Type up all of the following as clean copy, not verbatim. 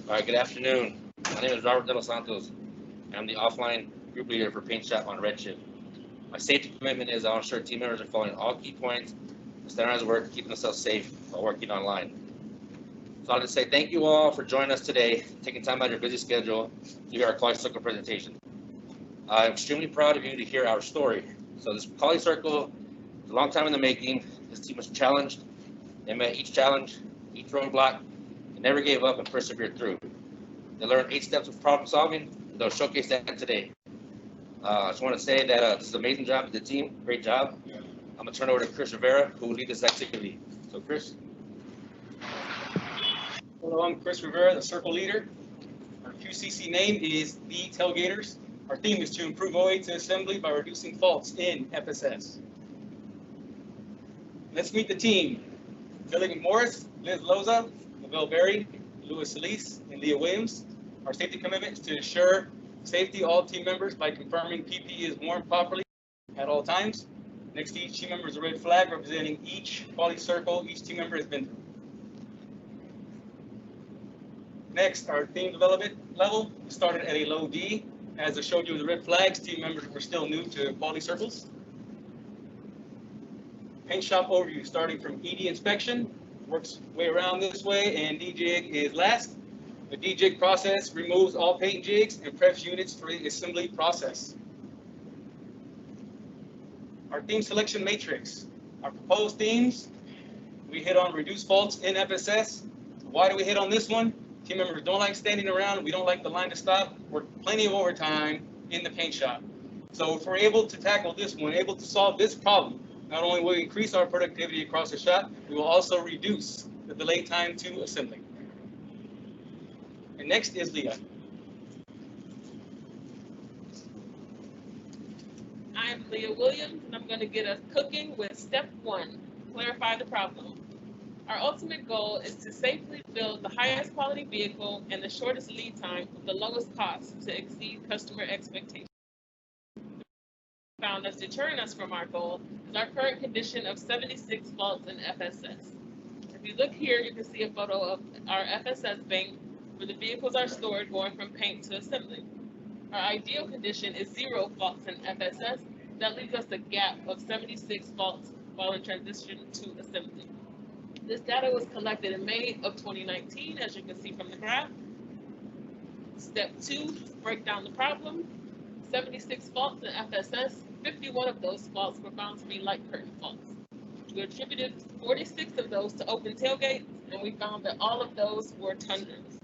All right, good afternoon. My name is Robert De Los Santos. I'm the offline group leader for Paint Shop on Redshift. My safety commitment is I'll ensure team members are following all key points, standardized work, keeping themselves safe while working online. So I'll just say thank you all for joining us today, taking time out of your busy schedule to hear our Quality Circle presentation. I'm extremely proud of you to hear our story. So this Quality Circle is a long time in the making. This team was challenged. They met each challenge, each roadblock, and never gave up and persevered through. They learned 8 steps of problem solving, and they'll showcase that today. I just want to say that this is an amazing job of the team. Great job. I'm going to turn it over to Chris Rivera, who will lead this activity. So, Chris. Hello, I'm Chris Rivera, the Circle Leader. Our QCC name is the Tailgaters. Our theme is to improve OA to assembly by reducing faults in FSS. Let's meet the team. Billy Morris, Liz Loza, Lavelle Berry, Louis Solis, and Leah Williams. Our safety commitment is to ensure safety of all team members by confirming PPE is worn properly at all times. Next to each team member is a red flag representing each quality circle each team member has been through. Next, our team development level started at a low D. As I showed you with the red flags, team members were still new to quality circles. Paint shop overview, starting from ED inspection, works way around this way, and D-jig is last. The D-jig process removes all paint jigs and preps units for the assembly process. Our theme selection matrix. Our proposed themes, we hit on reduce faults in FSS. Why do we hit on this one? Team members don't like standing around. We don't like the line to stop. Work plenty of overtime in the paint shop. So if we're able to tackle this one, able to solve this problem, not only will we increase our productivity across the shop, we will also reduce the delay time to assembly. And next is Leah. I'm Leah Williams, and I'm going to get us cooking with step 1, clarify the problem. Our ultimate goal is to safely build the highest quality vehicle and the shortest lead time with the lowest cost to exceed customer expectations. Found as deterring us from our goal is our current condition of 76 faults in FSS. If you look here, you can see a photo of our FSS bank where the vehicles are stored going from paint to assembly. Our ideal condition is 0 faults in FSS. That leaves us a gap of 76 faults while in transition to assembly. This data was collected in May of 2019, as you can see from the graph. Step 2, break down the problem. 76 faults in FSS, 51 of those faults were found to be light curtain faults. We attributed 46 of those to open tailgates, and we found that all of those were tundras.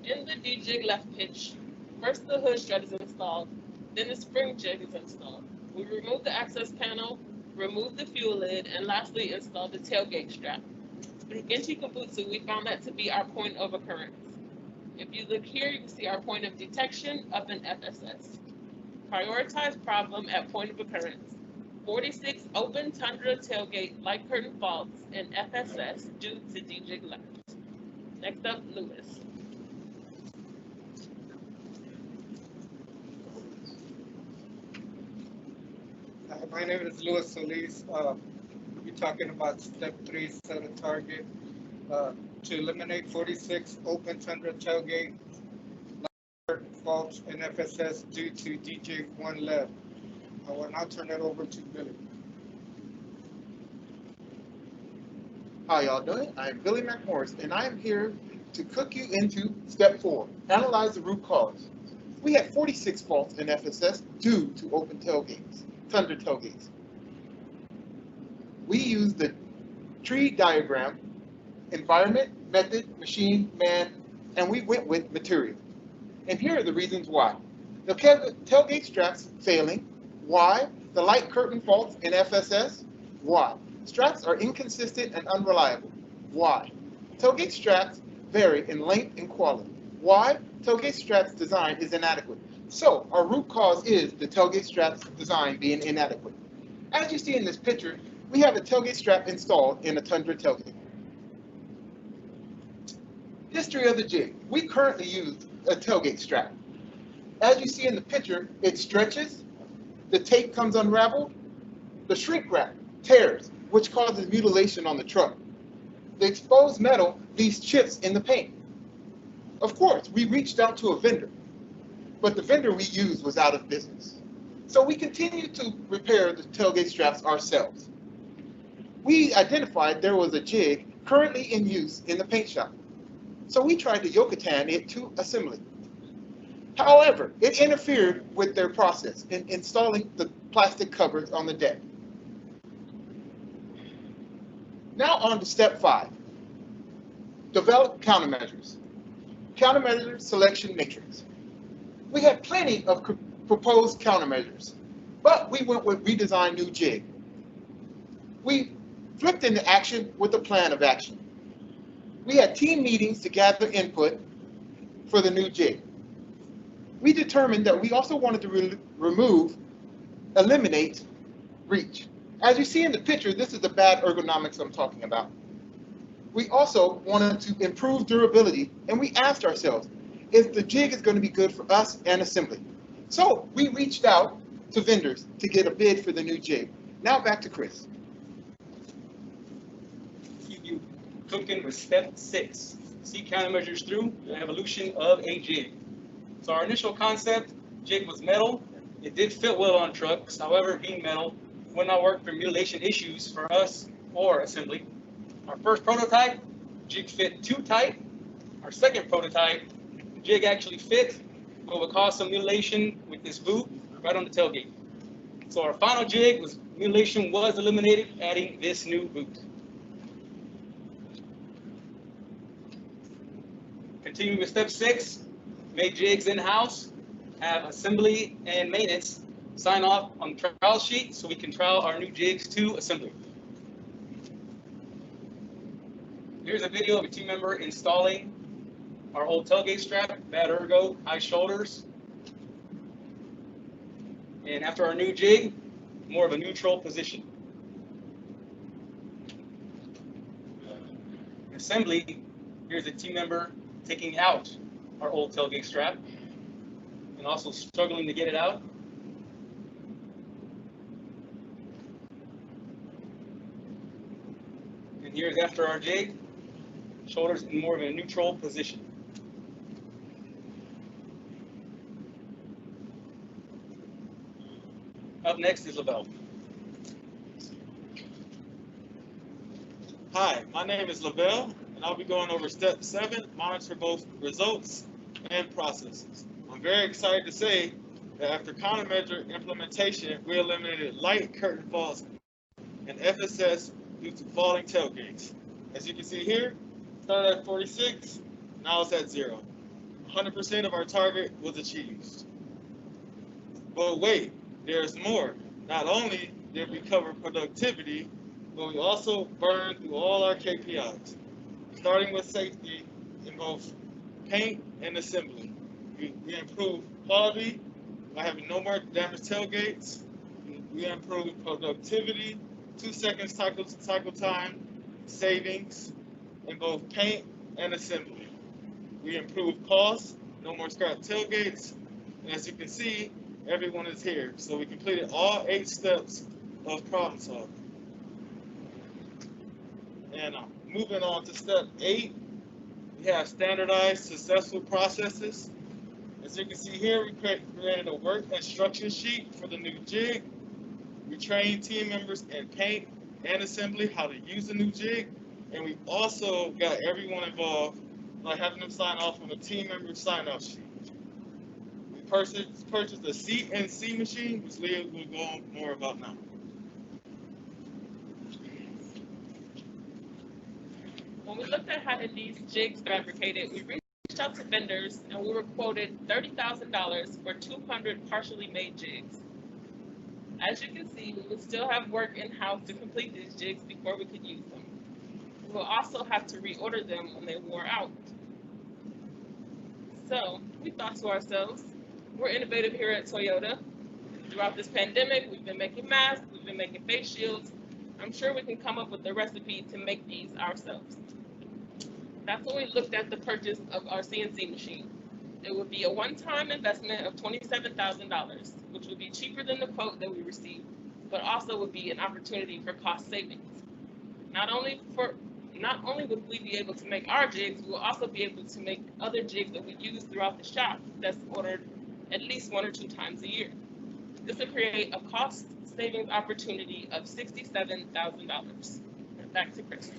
In the D-jig left pitch, first the hood strut is installed, then the spring jig is installed. We remove the access panel, remove the fuel lid, and lastly install the tailgate strap. In Chikabutsu, we found that to be our point of occurrence. If you look here, you can see our point of detection up in FSS. Prioritize problem at point of occurrence. 46 open tundra tailgate light curtain faults in FSS due to D-jig left. Next up, Lewis. My name is Louis Solis. We'll be talking about step 3, set a target. To eliminate 46 open tundra tailgate faults in FSS due to DJ 1 left. I will now turn it over to Billy. How y'all doing? I'm Billy McMorris, and I am here to cook you into step 4, analyze the root cause. We had 46 faults in FSS due to open tailgates, tundra tailgates. We used the tree diagram, environment, method, machine, man, and we went with material. And here are the reasons why. The tailgate straps failing. Why? The light curtain faults in FSS. Why? Straps are inconsistent and unreliable. Why? Tailgate straps vary in length and quality. Why? Tailgate straps design is inadequate. So our root cause is the tailgate straps design being inadequate. As you see in this picture, we have a tailgate strap installed in a Tundra tailgate. History of the jig. We currently use a tailgate strap. As you see in the picture, it stretches, the tape comes unraveled, the shrink wrap tears, which causes mutilation on the truck. The exposed metal leaves chips in the paint. Of course, we reached out to a vendor, but the vendor we used was out of business. So we continued to repair the tailgate straps ourselves. We identified there was a jig currently in use in the paint shop. So we tried to Yokotan it to assembly. However, it interfered with their process in installing the plastic covers on the deck. Now on to step 5. Develop countermeasures. Countermeasure selection matrix. We had plenty of proposed countermeasures, but we went with redesigned new jig. We flipped into action with a plan of action. We had team meetings to gather input for the new jig. We determined that we also wanted to eliminate reach. As you see in the picture, this is the bad ergonomics I'm talking about. We also wanted to improve durability, and we asked ourselves if the jig is going to be good for us and assembly. So we reached out to vendors to get a bid for the new jig. Now back to Chris. Keep you cooking with step 6. See countermeasures through the evolution of a jig. So our initial concept, jig was metal. It did fit well on trucks. However, being metal would not work for mutilation issues for us or assembly. Our first prototype, jig fit too tight. Our second prototype, jig actually fit, but would cause some mutilation with this boot right on the tailgate. So our final jig mutilation was eliminated, adding this new boot. Continuing with step 6, make jigs in-house, have assembly and maintenance sign off on the trial sheet so we can trial our new jigs to assembly. Here's a video of a team member installing our old tailgate strap, bad ergo, high shoulders. And after our new jig, more of a neutral position. Assembly, here's a team member taking out our old tailgate strap and also struggling to get it out. And here's after our jig, shoulders in more of a neutral position. Up next is Lavelle. Hi, my name is Lavelle, and I'll be going over step 7, monitor both results and processes. I'm very excited to say that after countermeasure implementation, we eliminated light curtain faults and FSS due to falling tailgates. As you can see here, started at 46, now it's at 0. 100% of our target was achieved. But wait, there's more. Not only did we cover productivity, but we also burned through all our KPIs, starting with safety in both paint and assembly. We improved quality by having no more damaged tailgates. We improved productivity, 2 seconds cycle time savings in both paint and assembly. We improved costs, no more scrap tailgates, and as you can see, everyone is here. So we completed all 8 steps of problem solving. And moving on to step 8, we have standardized successful processes. As you can see here, we created a work instruction sheet for the new jig. We trained team members in paint and assembly how to use the new jig. And we also got everyone involved by having them sign off on a team member sign-off sheet. We purchased a CNC machine, which Leah will go on more about now. When we looked at having these jigs fabricated, we reached out to vendors and we were quoted $30,000 for 200 partially made jigs. As you can see, we would still have work in-house to complete these jigs before we could use them. We will also have to reorder them when they wore out. So we thought to ourselves, we're innovative here at Toyota. Throughout this pandemic, we've been making masks, we've been making face shields. I'm sure we can come up with a recipe to make these ourselves. That's when we looked at the purchase of our CNC machine. It would be a one-time investment of $27,000, which would be cheaper than the quote that we received, but also would be an opportunity for cost savings. Not only not only would we be able to make our jigs, we will also be able to make other jigs that we use throughout the shop that's ordered at least 1 or 2 times a year. This will create a cost savings opportunity of $67,000. Back to Chris.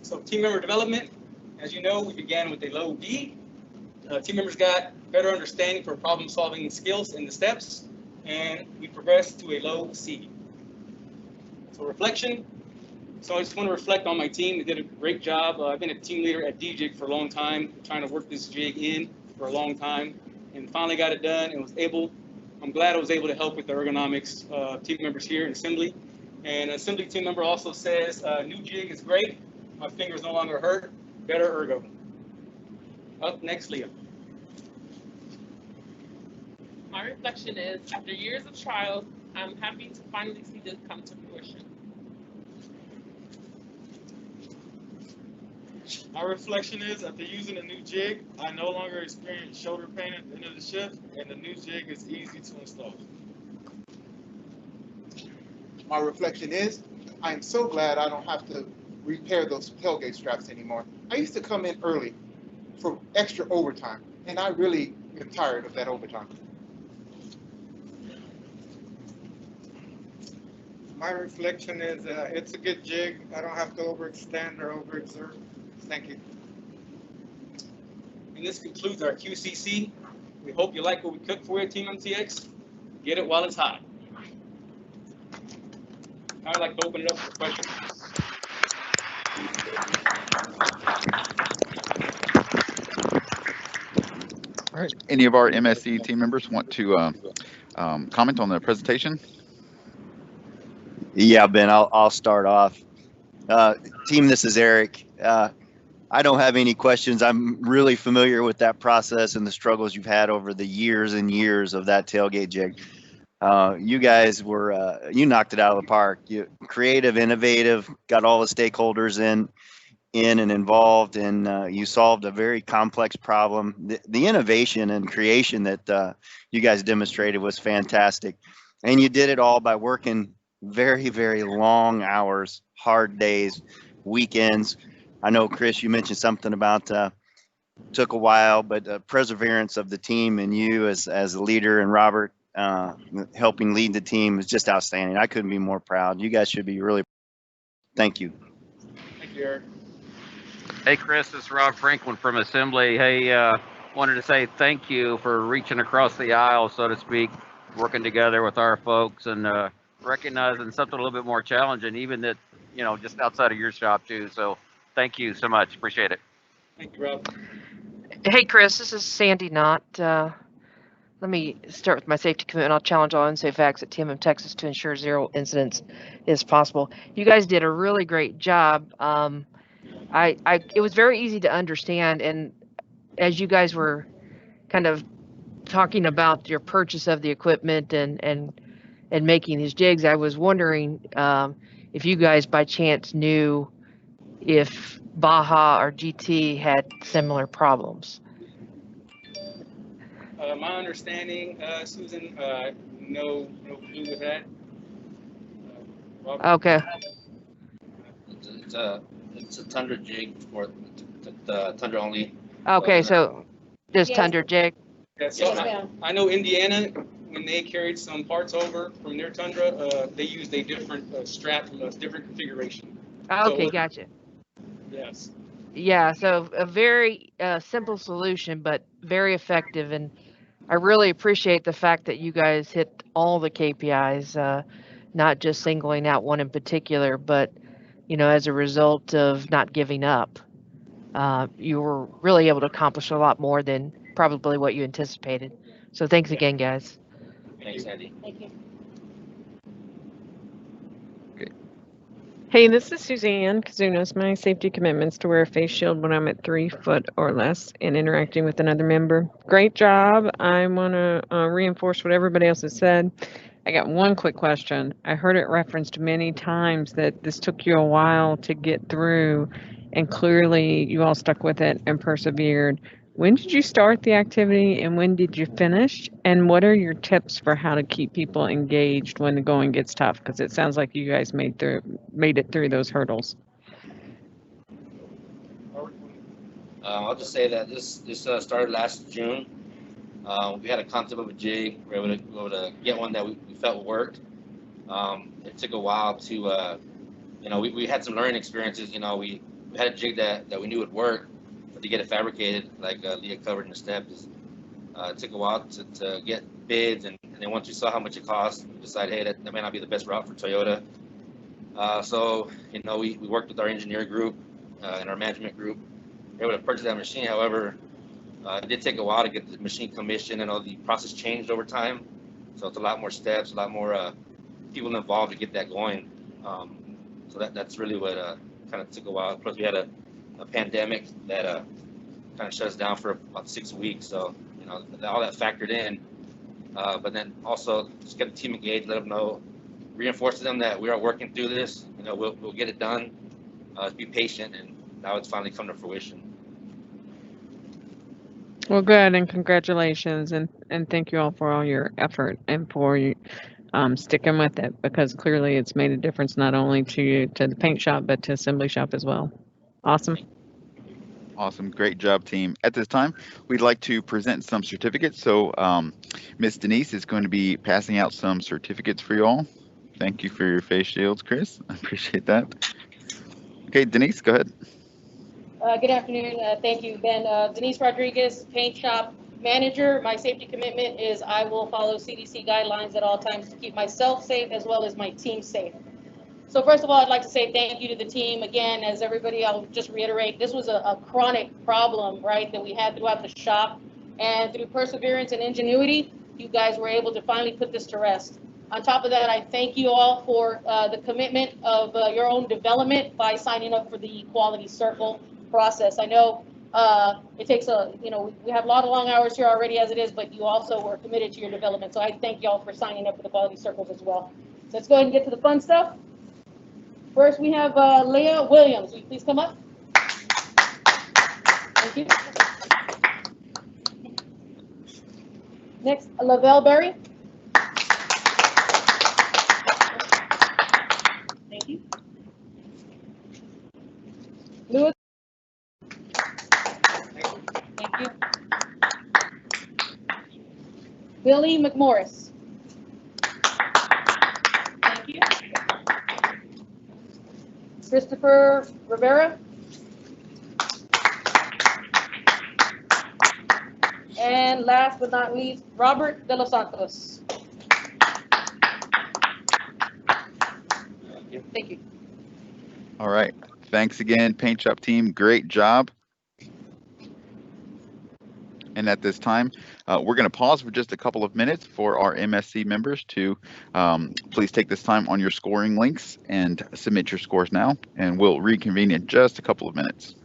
So team member development, as you know, we began with a low D. Team members got better understanding for problem solving skills in the steps, and we progressed to a low C. So reflection. So I just want to reflect on my team. They did a great job. I've been a team leader at DJig for a long time, trying to work this jig in for a long time, and finally got it done and was able. I'm glad I was able to help with the ergonomics team members here in assembly. And assembly team member also says, new jig is great. My fingers no longer hurt. Better ergo. Up next, Leah. My reflection is, after years of trials, I'm happy to finally see this come to fruition. My reflection is, after using the new jig, I no longer experience shoulder pain at the end of the shift, and the new jig is easy to install. My reflection is, I am so glad I don't have to repair those tailgate straps anymore. I used to come in early for extra overtime, and I really am tired of that overtime. My reflection is it's a good jig. I don't have to overextend or overexert. Thank you. And this concludes our QCC. We hope you like what we cooked for you, Team MTX. Get it while it's hot. I'd like to open it up for questions. All right. Any of our MSC team members want to comment on the presentation? Yeah, Ben, I'll start off. Team, this is Eric. I don't have any questions. I'm really familiar with that process and the struggles you've had over the years and years of that tailgate jig. You guys were, you knocked it out of the park. You creative, innovative, got all the stakeholders in and involved, and you solved a very complex problem. The innovation and creation that you guys demonstrated was fantastic. And you did it all by working very, very long hours, hard days, weekends. I know, Chris, you mentioned something about took a while, but perseverance of the team and you as a leader, and Robert helping lead the team is just outstanding. I couldn't be more proud. You guys should be really. Thank you. Thank you, Eric. Hey, Chris, this is Rob Franklin from Assembly. Hey, wanted to say thank you for reaching across the aisle, so to speak, working together with our folks and recognizing something a little bit more challenging, even that, you know, just outside of your shop too. So thank you so much. Appreciate it. Thank you, Rob. Hey, Chris, this is Sandy Knott. Let me start with my safety commitment. I'll challenge all unsafe acts at TMM Texas to ensure zero incidents is possible. You guys did a really great job. It was very easy to understand, and as you guys were kind of talking about your purchase of the equipment and making these jigs, I was wondering if you guys by chance knew if Baja or GT had similar problems. My understanding, Susan, no clue with that. Robert? Okay. It's a Tundra jig for the Tundra only. Okay, so just Tundra jig. Yeah, so I know Indiana, when they carried some parts over from their Tundra, they used a different strap from a different configuration. Okay, gotcha. Yes. Yeah, so a very simple solution, but very effective. And I really appreciate the fact that you guys hit all the KPIs, not just singling out one in particular, but, you know, as a result of not giving up, you were really able to accomplish a lot more than probably what you anticipated. So thanks again, guys. Thanks, Andy. Thank you. Hey, this is Suzanne Kazunas. My safety commitments to wear a face shield when I'm at 3 foot or less and interacting with another member. Great job. I want to reinforce what everybody else has said. I got one quick question. I heard it referenced many times that this took you a while to get through, and clearly you all stuck with it and persevered. When did you start the activity and when did you finish? And what are your tips for how to keep people engaged when the going gets tough? Because it sounds like you guys made it through those hurdles. I'll just say that this started last June. We had a concept of a jig. We were able to get one that we felt worked. It took a while to, we had some learning experiences. We had a jig that we knew would work, but to get it fabricated, like Leah covered in the steps, it took a while to get bids. And then once we saw how much it cost, we decided, hey, that may not be the best route for Toyota. So, we worked with our engineer group and our management group. We were able to purchase that machine. However, it did take a while to get the machine commissioned, and the process changed over time. So it's a lot more steps, a lot more people involved to get that going. So that's really what kind of took a while. Plus, we had a pandemic that kind of shut us down for about 6 weeks. So all that factored in. But then also just get the team engaged, let them know, reinforce to them that we are working through this. We'll get it done. Be patient, and now it's finally come to fruition. Well, good, and congratulations, and thank you all for all your effort and for you sticking with it, because clearly it's made a difference not only to the paint shop but to assembly shop as well. Awesome. Awesome. Great job, team. At this time, we'd like to present some certificates. So Miss Denise is going to be passing out some certificates for you all. Thank you for your face shields, Chris. I appreciate that. Okay, Denise, go ahead. Good afternoon. Thank you, Ben. Denise Rodriguez, paint shop manager. My safety commitment is I will follow CDC guidelines at all times to keep myself safe as well as my team safe. So first of all, I'd like to say thank you to the team. Again, as everybody, I'll just reiterate, this was a chronic problem, right, that we had throughout the shop. And through perseverance and ingenuity, you guys were able to finally put this to rest. On top of that, I thank you all for the commitment of your own development by signing up for the Quality Circle process. I know it takes we have a lot of long hours here already as it is, but you also were committed to your development. So I thank y'all for signing up for the Quality Circles as well. So let's go ahead and get to the fun stuff. First, we have Leah Williams. Will you please come up? Thank you. Next, Lavelle Berry. Thank you. Lewis. Thank you. Billy McMorris. Thank you. Christopher Rivera. And last but not least, Robert De Los Santos. Thank you. All right. Thanks again, paint shop team. Great job. And at this time, we're going to pause for just a couple of minutes for our MSC members to please take this time on your scoring links and submit your scores now, and we'll reconvene in just a couple of minutes.